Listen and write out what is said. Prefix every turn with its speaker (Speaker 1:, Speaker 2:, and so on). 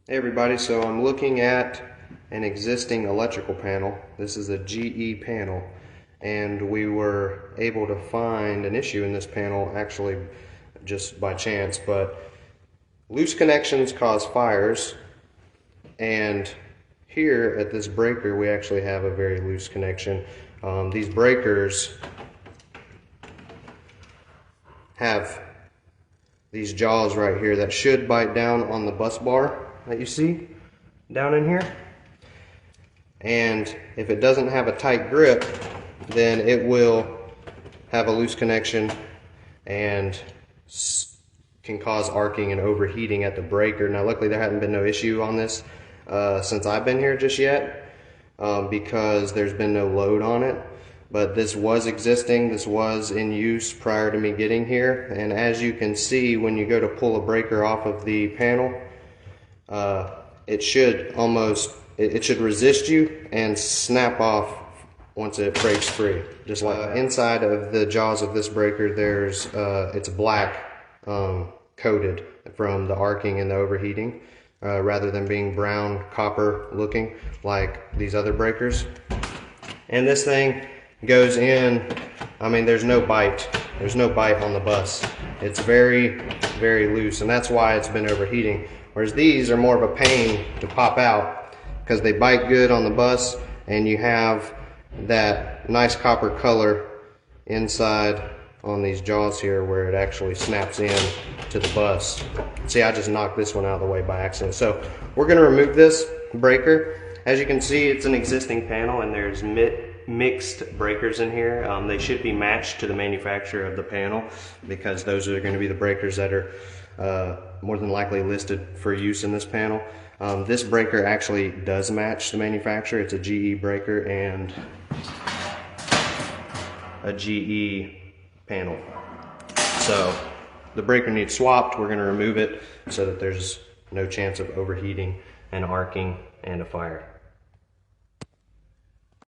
Speaker 1: Hey everybody, so I'm looking at an existing electrical panel. This is a GE panel, and we were able to find an issue in this panel actually just by chance, but loose connections cause fires, and here at this breaker we actually have a very loose connection. These breakers have these jaws right here that should bite down on the bus bar that you see down in here, and if it doesn't have a tight grip, then it will have a loose connection and can cause arcing and overheating at the breaker. Now luckily there hasn't been no issue on this since I've been here just yet, because there's been no load on it. But this was existing, this was in use prior to me getting here, and as you can see, when you go to pull a breaker off of the panel, it should resist you and snap off once it breaks free, just like that. Inside of the jaws of this breaker, there's it's black coated from the arcing and the overheating, rather than being brown copper looking like these other breakers. And this thing goes in, I mean, there's no bite on the bus. It's very, very loose, and that's why it's been overheating. Whereas these are more of a pain to pop out because they bite good on the bus, and you have that nice copper color inside on these jaws here where it actually snaps in to the bus. See, I just knocked this one out of the way by accident. So we're going to remove this breaker. As you can see, it's an existing panel, and there's mixed breakers in here. They should be matched to the manufacturer of the panel, because those are going to be the breakers that are more than likely listed for use in this panel. This breaker actually does match the manufacturer. It's a GE breaker and a GE panel. So the breaker needs swapped. We're going to remove it so that there's no chance of overheating and arcing and a fire.